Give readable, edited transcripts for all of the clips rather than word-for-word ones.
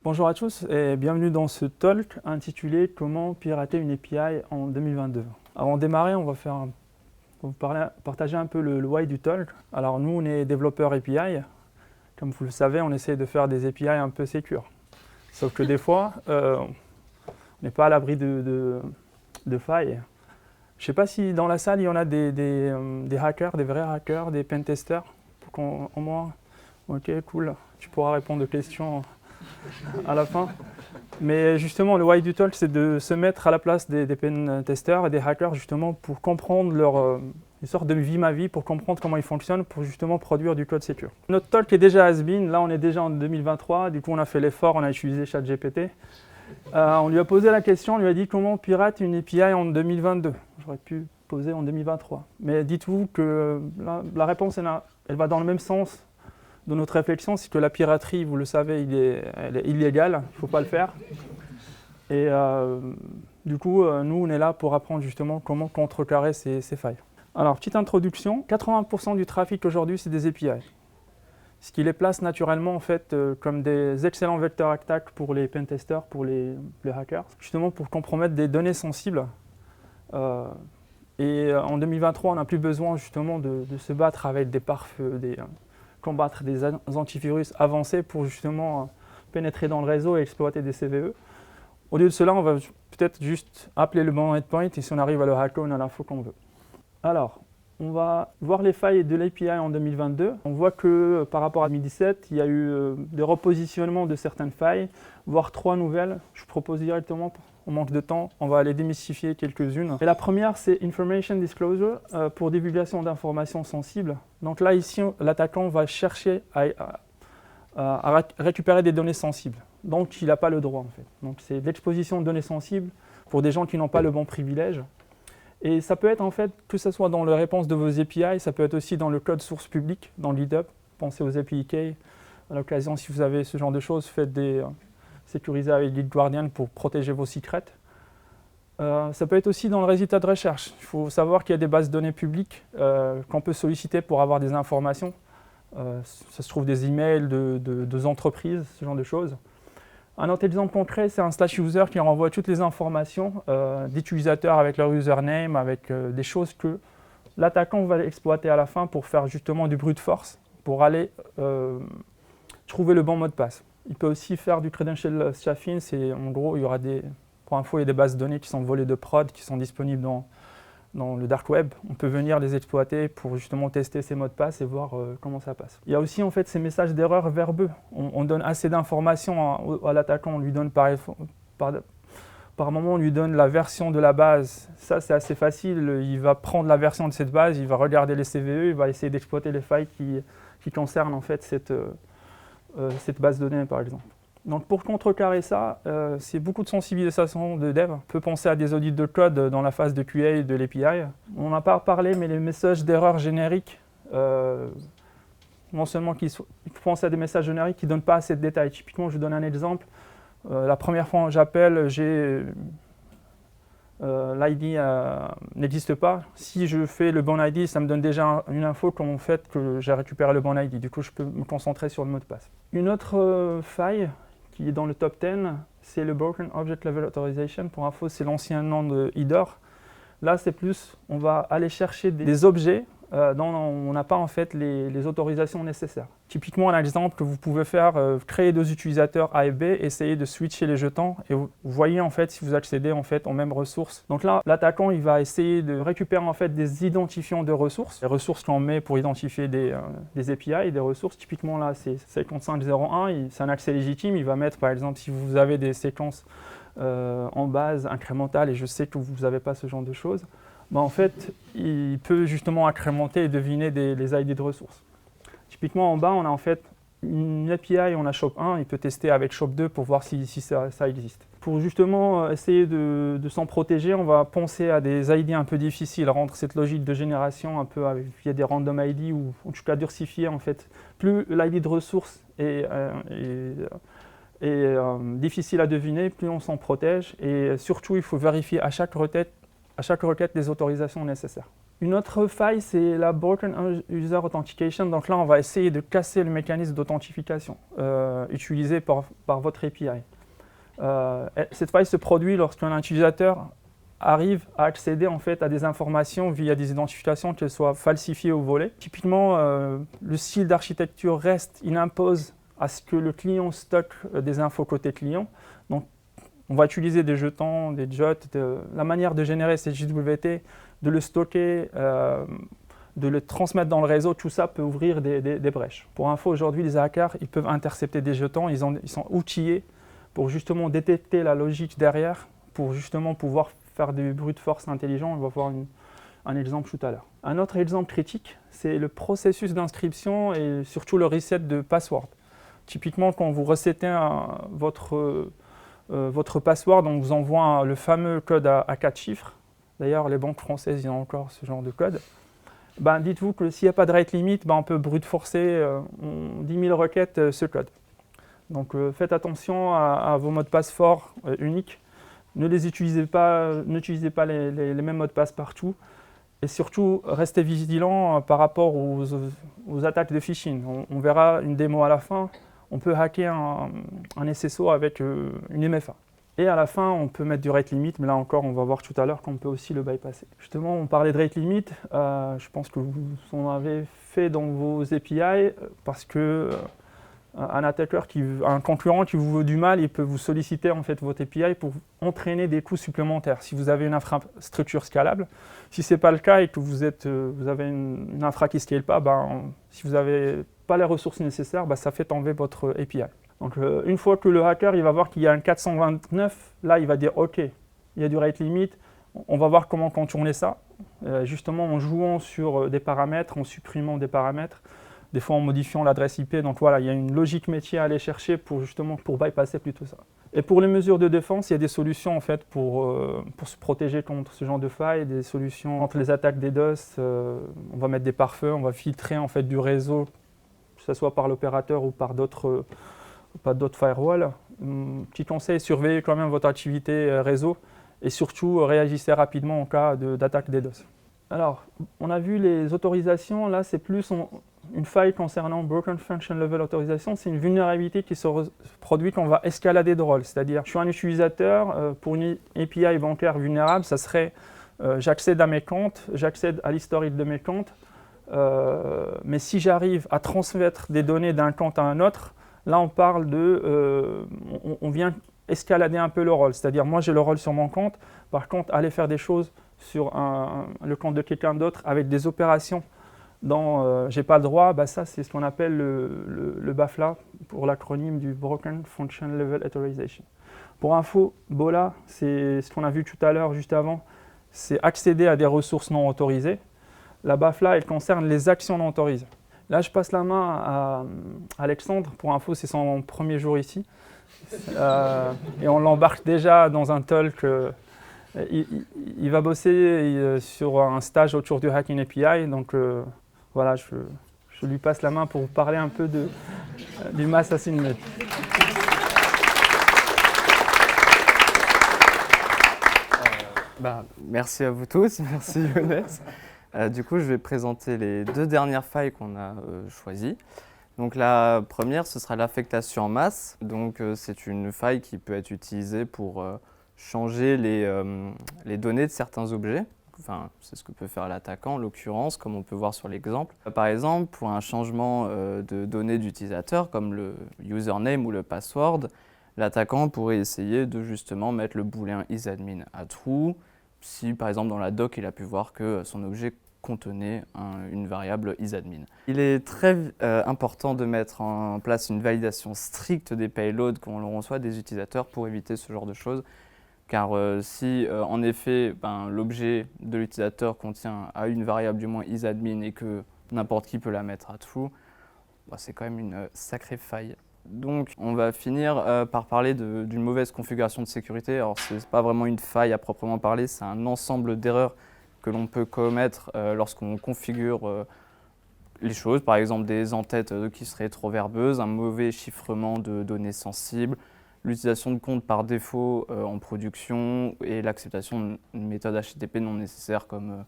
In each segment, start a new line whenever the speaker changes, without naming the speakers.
Bonjour à tous et bienvenue dans ce talk intitulé Comment pirater une API en 2022. Avant de démarrer, on va partager un peu le why du talk. Alors nous, on est développeurs API. Comme vous le savez, on essaie de faire des API un peu sécures. Sauf que des fois, on n'est pas à l'abri de failles. Je ne sais pas si dans la salle, il y en a des hackers, des vrais hackers, des pentesters. Pour qu'au moins, ok, cool, tu pourras répondre aux questions à la fin. Mais justement, le why du talk, c'est de se mettre à la place des pen testers et des hackers, justement, pour comprendre une sorte de vie ma vie, pour comprendre comment ils fonctionnent, pour justement produire du code secure. Notre talk est déjà has-been, là on est déjà en 2023, du coup on a fait l'effort, on a utilisé ChatGPT. On lui a posé la question, on lui a dit comment on pirate une API en 2022. J'aurais pu poser en 2023. Mais dites-vous que la réponse, elle va dans le même sens de notre réflexion, c'est que la piraterie, vous le savez, elle est illégale, il ne faut pas le faire. Et du coup, nous, on est là pour apprendre justement comment contrecarrer ces failles. Alors, petite introduction, 80% du trafic aujourd'hui, c'est des API. Ce qui les place naturellement, en fait, comme des excellents vecteurs attaques pour les pentesters, pour les hackers, justement pour compromettre des données sensibles. Et en 2023, on n'a plus besoin justement de se battre avec des pare-feux, combattre des antivirus avancés pour justement pénétrer dans le réseau et exploiter des CVE. Au lieu de cela, on va peut-être juste appeler le bon endpoint et si on arrive à le hacker, on a l'info qu'on veut. Alors, on va voir les failles de l'API en 2022. On voit que par rapport à 2017, il y a eu des repositionnements de certaines failles, voire 3 nouvelles. Je propose directement, on manque de temps, on va aller démystifier quelques-unes. Et la première, c'est Information Disclosure pour divulgation d'informations sensibles. Donc là, ici, l'attaquant va chercher à récupérer des données sensibles. Donc, il n'a pas le droit, en fait. Donc, c'est l'exposition de données sensibles pour des gens qui n'ont pas le bon privilège. Et ça peut être, en fait, que ce soit dans la réponse de vos API, ça peut être aussi dans le code source public, dans GitHub. Pensez aux API key. À l'occasion, si vous avez ce genre de choses, faites des sécurisés avec GitGuardian pour protéger vos secrets. Ça peut être aussi dans le résultat de recherche. Il faut savoir qu'il y a des bases de données publiques qu'on peut solliciter pour avoir des informations. Ça se trouve des emails de entreprises, ce genre de choses. Un autre exemple concret, c'est un /user qui renvoie toutes les informations d'utilisateurs avec leur username, avec des choses que l'attaquant va exploiter à la fin pour faire justement du brute force, pour aller trouver le bon mot de passe. Il peut aussi faire du credential stuffing, en gros, il y aura pour info, il y a des bases de données qui sont volées de prod, qui sont disponibles dans le dark web. On peut venir les exploiter pour justement tester ces mots de passe et voir comment ça passe. Il y a aussi en fait ces messages d'erreur verbeux. On donne assez d'informations à l'attaquant, on lui donne par moment, on lui donne la version de la base. Ça, c'est assez facile. Il va prendre la version de cette base, il va regarder les CVE, il va essayer d'exploiter les failles qui concernent en fait cette base de données, par exemple. Donc pour contrecarrer ça, c'est beaucoup de sensibilisation de dev. On peut penser à des audits de code dans la phase de QA de l'API. On n'a pas parlé, mais les messages d'erreur génériques, non seulement il faut penser à des messages génériques qui ne donnent pas assez de détails. Typiquement, je vous donne un exemple. La première fois que j'appelle, l'ID n'existe pas. Si je fais le bon ID, ça me donne déjà une info comme fait que j'ai récupéré le bon ID. Du coup, je peux me concentrer sur le mot de passe. Une autre faille qui est dans le top 10, c'est le Broken Object Level Authorization. Pour info, c'est l'ancien nom de IDOR. Là, c'est plus, on va aller chercher des objets dont on n'a pas en fait les autorisations nécessaires. Typiquement, un exemple que vous pouvez faire, créer 2 utilisateurs A et B, essayer de switcher les jetons et vous voyez en fait si vous accédez en fait aux mêmes ressources. Donc là, l'attaquant il va essayer de récupérer en fait des identifiants de ressources, les ressources qu'on met pour identifier des API et des ressources. Typiquement là, c'est 5501, c'est un accès légitime. Il va mettre par exemple si vous avez des séquences en base incrémentale et je sais que vous n'avez pas ce genre de choses. En fait, il peut justement incrémenter et deviner les ID de ressources. Typiquement, en bas, on a en fait une API, on a SHOP 1, il peut tester avec SHOP 2 pour voir si ça existe. Pour justement essayer de s'en protéger, on va penser à des ID un peu difficiles, rendre cette logique de génération un peu via des random ID ou en tout cas durcifier en fait. Plus l'ID de ressources est difficile à deviner, plus on s'en protège et surtout, il faut vérifier à chaque requête les autorisations nécessaires. Une autre faille, c'est la Broken User Authentication. Donc là, on va essayer de casser le mécanisme d'authentification utilisé par votre API. Cette faille se produit lorsqu'un utilisateur arrive à accéder en fait à des informations via des identifications, qu'elles soient falsifiées ou volées. Typiquement, le style d'architecture REST, il impose à ce que le client stocke des infos côté client. Donc, on va utiliser des jetons, des JWT, la manière de générer ces JWT, de le stocker, de le transmettre dans le réseau, tout ça peut ouvrir des brèches. Pour info, aujourd'hui, les hackers, ils peuvent intercepter des jetons, ils sont outillés pour justement détecter la logique derrière, pour justement pouvoir faire des brute force intelligents. On va voir un exemple tout à l'heure. Un autre exemple critique, c'est le processus d'inscription et surtout le reset de password. Typiquement, quand vous resetez votre password, on vous envoie le fameux code à 4 chiffres. D'ailleurs, les banques françaises, ils ont encore ce genre de code. Dites-vous que s'il n'y a pas de rate limit, on peut brute forcer 10 000 requêtes ce code. Donc faites attention à vos mots de passe forts uniques. Ne les utilisez pas, n'utilisez pas les mêmes mots de passe partout. Et surtout, restez vigilant par rapport aux attaques de phishing. On verra une démo à la fin. On peut hacker un SSO avec une MFA. Et à la fin, on peut mettre du rate limit, mais là encore, on va voir tout à l'heure qu'on peut aussi le bypasser. Justement, on parlait de rate limit. Je pense que vous en avez fait dans vos API parce que un concurrent qui vous veut du mal, il peut vous solliciter en fait votre API pour entraîner des coûts supplémentaires. Si vous avez une infrastructure scalable, si ce n'est pas le cas et que vous avez une infra qui ne scale pas, si vous n'avez pas les ressources nécessaires, ça fait tomber votre API. Donc une fois que le hacker il va voir qu'il y a un 429, là il va dire ok, il y a du rate limit, on va voir comment contourner ça, justement en jouant sur des paramètres, en supprimant des paramètres, des fois en modifiant l'adresse IP. Donc voilà, il y a une logique métier à aller chercher pour bypasser plutôt ça. Et pour les mesures de défense, il y a des solutions en fait pour se protéger contre ce genre de failles, des solutions contre les attaques DDoS. On va mettre des pare-feux, on va filtrer en fait du réseau, que ce soit par l'opérateur ou par d'autres firewalls. Petit conseil, surveillez quand même votre activité réseau et surtout réagissez rapidement en cas d'attaque DDoS. Alors, on a vu les autorisations, là c'est plus une faille concernant Broken Function Level Authorization, c'est une vulnérabilité qui se produit quand on va escalader de rôle. C'est-à-dire, je suis un utilisateur, pour une API bancaire vulnérable, ça serait j'accède à mes comptes, j'accède à l'historique de mes comptes, mais si j'arrive à transmettre des données d'un compte à un autre, là on parle on vient escalader un peu le rôle. C'est-à-dire, moi j'ai le rôle sur mon compte, par contre, aller faire des choses sur le compte de quelqu'un d'autre avec des opérations dont j'ai pas le droit, ça c'est ce qu'on appelle le BAFLA, pour l'acronyme du Broken Function Level Authorization. Pour info, BOLA, c'est ce qu'on a vu tout à l'heure, juste avant, c'est accéder à des ressources non autorisées. La BAFLA, elle concerne les actions non autorisées. Là, je passe la main à Alexandre. Pour info, c'est son premier jour ici. Et on l'embarque déjà dans un talk. Il va bosser sur un stage autour du Hacking API. Donc voilà, je lui passe la main pour vous parler un peu du Mass Assignment.
Merci à vous tous, merci Younes. Du coup, je vais présenter les deux dernières failles qu'on a choisies. Donc la première, ce sera l'affectation en masse. Donc c'est une faille qui peut être utilisée pour changer les données de certains objets. Enfin, c'est ce que peut faire l'attaquant en l'occurrence, comme on peut voir sur l'exemple. Par exemple, pour un changement de données d'utilisateur, comme le username ou le password, l'attaquant pourrait essayer de justement mettre le booléen isAdmin à true, si par exemple dans la doc il a pu voir que son objet contenait une variable isAdmin. Il est très important de mettre en place une validation stricte des payloads quand on reçoit des utilisateurs pour éviter ce genre de choses. Car si en effet l'objet de l'utilisateur contient une variable du moins isAdmin et que n'importe qui peut la mettre à true, c'est quand même une sacrée faille. Donc on va finir par parler d'une mauvaise configuration de sécurité. Alors ce n'est pas vraiment une faille à proprement parler, c'est un ensemble d'erreurs que l'on peut commettre lorsqu'on configure les choses. Par exemple des entêtes qui seraient trop verbeuses, un mauvais chiffrement de données sensibles, l'utilisation de comptes par défaut en production et l'acceptation de méthodes HTTP non nécessaires comme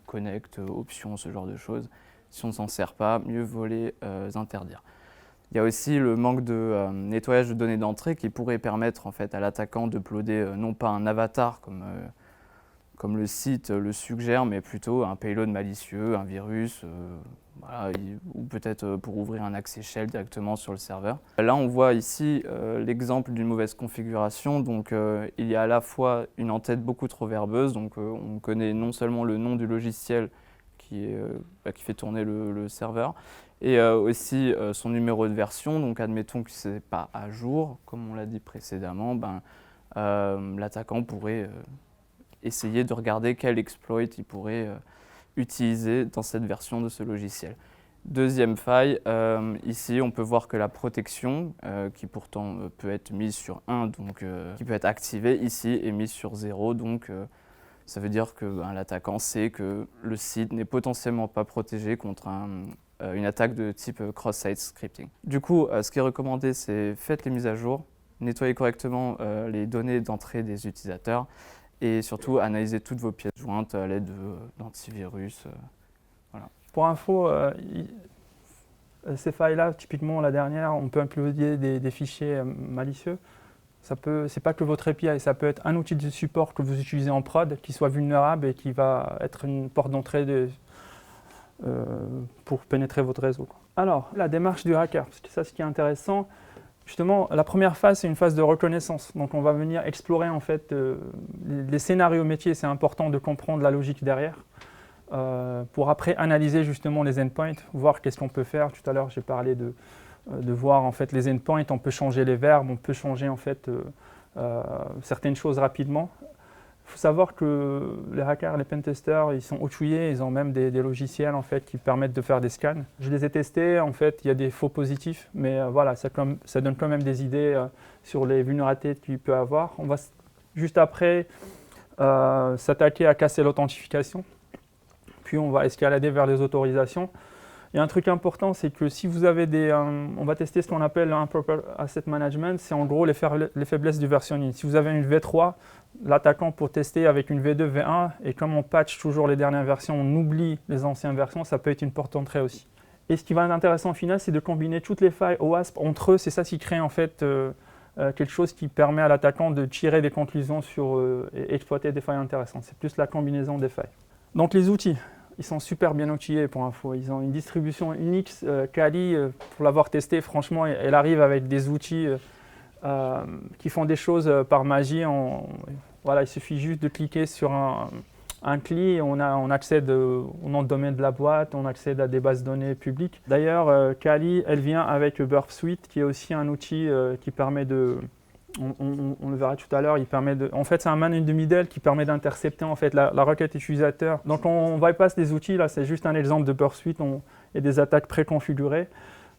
connect, options, ce genre de choses. Si on ne s'en sert pas, mieux vaut les interdire. Il y a aussi le manque de nettoyage de données d'entrée qui pourrait permettre en fait, à l'attaquant de uploader non pas un avatar comme le site le suggère, mais plutôt un payload malicieux, un virus, ou peut-être pour ouvrir un accès shell directement sur le serveur. Là, on voit ici l'exemple d'une mauvaise configuration. Donc, il y a à la fois une en-tête beaucoup trop verbeuse, donc on connaît non seulement le nom du logiciel qui fait tourner le serveur, et aussi son numéro de version. Donc, admettons que ce n'est pas à jour, comme on l'a dit précédemment, l'attaquant pourrait essayer de regarder quel exploit il pourrait utiliser dans cette version de ce logiciel. Deuxième faille, ici on peut voir que la protection, qui pourtant peut être mise sur 1, donc qui peut être activée, ici est mise sur 0, donc ça veut dire que l'attaquant sait que le site n'est potentiellement pas protégé contre une attaque de type cross-site scripting. Du coup, ce qui est recommandé, c'est faites les mises à jour, nettoyez correctement les données d'entrée des utilisateurs, et surtout analyser toutes vos pièces jointes à l'aide d'antivirus. Voilà.
Pour info, ces failles-là, typiquement la dernière, on peut uploader des fichiers malicieux. C'est pas que votre API, ça peut être un outil de support que vous utilisez en prod qui soit vulnérable et qui va être une porte d'entrée pour pénétrer votre réseau. Alors, la démarche du hacker, parce que ça, ce qui est intéressant, justement, la première phase, c'est une phase de reconnaissance. Donc, on va venir explorer en fait les scénarios métiers. C'est important de comprendre la logique derrière pour après analyser justement les endpoints, voir qu'est-ce qu'on peut faire. Tout à l'heure, j'ai parlé de voir en fait les endpoints. On peut changer les verbes, on peut changer en fait certaines choses rapidement. Il faut savoir que les hackers, les pentesters, ils sont outillés, ils ont même des logiciels en fait, qui permettent de faire des scans. Je les ai testés, en fait, il y a des faux positifs, mais voilà, ça donne quand même des idées sur les vulnérabilités qu'il peut avoir. On va juste après s'attaquer à casser l'authentification, puis on va escalader vers les autorisations. Il y a un truc important, c'est que si vous avez on va tester ce qu'on appelle l'improper asset management, c'est en gros les faiblesses du versionning. Si vous avez une V3, l'attaquant pour tester avec une V2, V1, et comme on patch toujours les dernières versions, on oublie les anciennes versions, ça peut être une porte d'entrée aussi. Et ce qui va être intéressant au final, c'est de combiner toutes les failles OWASP entre eux. C'est ça qui crée en fait quelque chose qui permet à l'attaquant de tirer des conclusions et exploiter des failles intéressantes. C'est plus la combinaison des failles. Donc les outils. Ils sont super bien outillés pour info. Ils ont une distribution Unix, Kali, pour l'avoir testé, franchement, elle arrive avec des outils qui font des choses par magie. Voilà, il suffit juste de cliquer sur un CLI et on accède au nom de domaine de la boîte, on accède à des bases de données publiques. D'ailleurs, Kali, elle vient avec Burp Suite, qui est aussi un outil qui permet de... On le verra tout à l'heure, en fait c'est un man in the middle qui permet d'intercepter en fait la requête utilisateur. Donc on bypass les outils, là c'est juste un exemple de Burp Suite et des attaques préconfigurées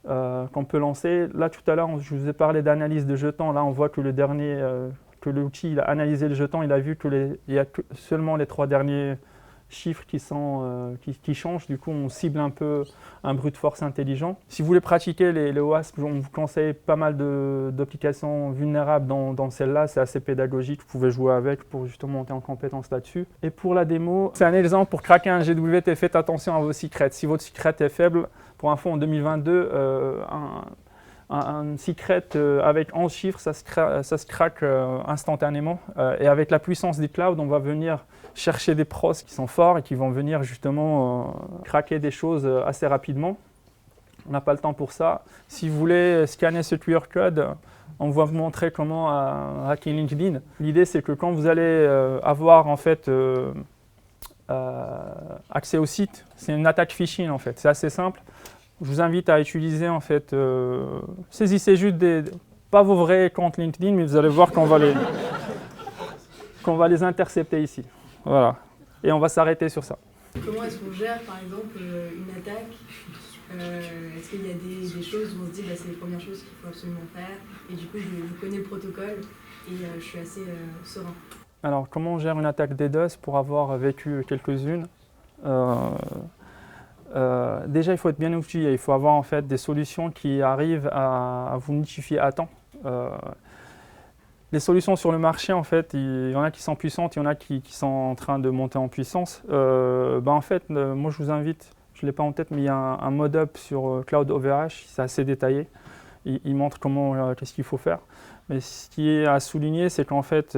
qu'on peut lancer. Là tout à l'heure je vous ai parlé d'analyse de jetons, là on voit que que l'outil il a analysé le jeton, il a vu qu'il y a seulement les 3 derniers chiffres qui changent, du coup on cible un peu un brute force intelligent. Si vous voulez pratiquer les OWASP, on vous conseille pas mal d'applications vulnérables dans celle-là, c'est assez pédagogique, vous pouvez jouer avec pour justement monter en compétence là-dessus. Et pour la démo, c'est un exemple pour craquer un GWT, faites attention à vos secrets. Si votre secret est faible, pour info en 2022, un secret avec 11 chiffres, ça se craque instantanément. Et avec la puissance des clouds, on va venir chercher des pros qui sont forts et qui vont venir justement craquer des choses assez rapidement. On n'a pas le temps pour ça. Si vous voulez scanner ce QR code, on va vous montrer comment hacker LinkedIn. L'idée, c'est que quand vous allez avoir en fait accès au site, c'est une attaque phishing en fait. C'est assez simple. Je vous invite à utiliser en fait, saisissez juste pas vos vrais comptes LinkedIn, mais vous allez voir qu'on va les intercepter ici. Voilà. Et on va s'arrêter sur ça.
Comment est-ce qu'on gère par exemple une attaque Est-ce qu'il y a des choses où on se dit c'est les premières choses qu'il faut absolument faire et du coup je connais le protocole et je suis assez serein.
Alors comment on gère une attaque DDoS pour avoir vécu quelques-unes déjà, il faut être bien outillé. Il faut avoir en fait des solutions qui arrivent à vous notifier à temps. Les solutions sur le marché, en fait, il y en a qui sont puissantes, il y en a qui sont en train de monter en puissance. En fait, moi, je vous invite, je ne l'ai pas en tête, mais il y a un mode-up sur Cloud OVH, c'est assez détaillé. Il montre qu'est-ce qu'il faut faire. Mais ce qui est à souligner, c'est qu'en fait,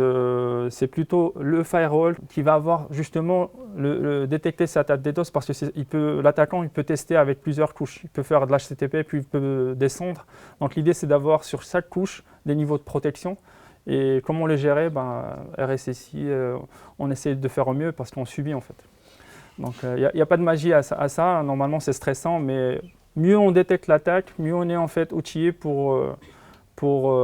c'est plutôt le firewall qui va avoir justement détecter cette attaque DDoS parce que l'attaquant il peut tester avec plusieurs couches. Il peut faire de l'HTTP, puis il peut descendre. Donc l'idée, c'est d'avoir sur chaque couche des niveaux de protection. Et comment les gérer? RSSI, on essaie de faire au mieux parce qu'on subit en fait. Donc il n'y a pas de magie à ça. Normalement, c'est stressant, mais mieux on détecte l'attaque, mieux on est en fait outillé pour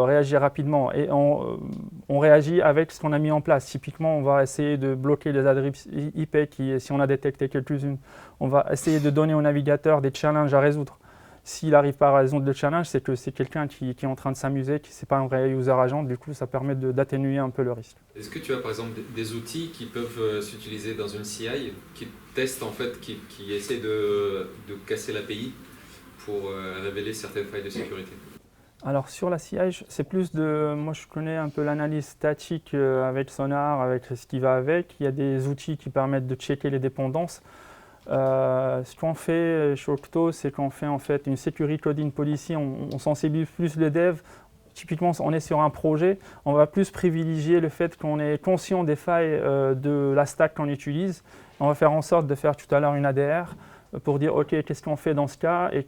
réagir rapidement. Et on réagit avec ce qu'on a mis en place. Typiquement, on va essayer de bloquer les adresses IP si on a détecté quelques-unes. On va essayer de donner au navigateur des challenges à résoudre. S'il n'arrive pas à résoudre le challenge, c'est que c'est quelqu'un qui est en train de s'amuser, ce n'est pas un vrai user agent, du coup ça permet d'atténuer un peu le risque.
Est-ce que tu as par exemple des outils qui peuvent s'utiliser dans une CI, qui testent en fait, qui essaient de casser l'API pour révéler certaines failles de sécurité?
Alors sur la CI, c'est plus moi je connais un peu l'analyse statique avec Sonar, avec ce qui va avec. Il y a des outils qui permettent de checker les dépendances. Ce qu'on fait chez Octo, c'est qu'on fait en fait une security coding policy, on sensibilise plus les devs. Typiquement, on est sur un projet, on va plus privilégier le fait qu'on est conscient des failles de la stack qu'on utilise. On va faire en sorte de faire tout à l'heure une ADR pour dire ok, qu'est-ce qu'on fait dans ce cas et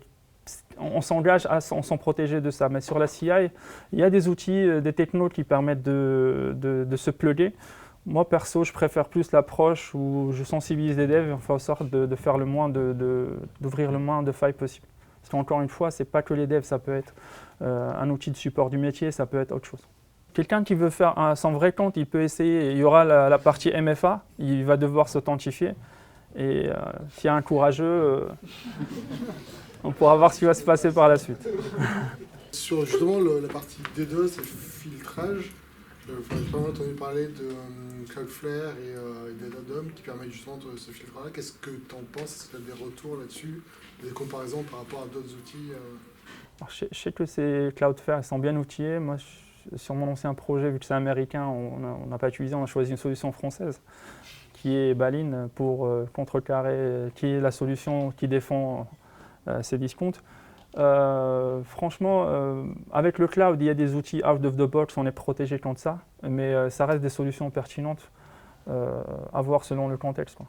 on s'engage à s'en protéger de ça. Mais sur la CI, il y a des outils, des technos qui permettent de se plugger. Moi, perso, je préfère plus l'approche où je sensibilise les devs et on fait en sorte de faire d'ouvrir le moins de failles possible. Parce qu'encore une fois, ce n'est pas que les devs, ça peut être un outil de support du métier, ça peut être autre chose. Quelqu'un qui veut faire son vrai compte, il peut essayer. Il y aura la partie MFA, il va devoir s'authentifier. Et s'il y a un courageux, on pourra voir ce qui va se passer par la suite.
Sur justement la partie DDoS et filtrage, j'ai pas mal entendu parler de Cloudflare et Datadog qui permettent justement de ce filtrage-là. Qu'est-ce que tu en penses? Est-ce que tu as des retours là-dessus, des comparaisons par rapport à d'autres outils?
Alors, je sais que ces Cloudflare sont bien outillés. Moi, sur mon ancien projet, vu que c'est américain, on n'a pas utilisé, on a choisi une solution française qui est Balin pour contrecarrer, qui est la solution qui défend ces discounts. Franchement, avec le cloud, il y a des outils out of the box, on est protégé contre ça, mais ça reste des solutions pertinentes à voir selon le contexte, quoi.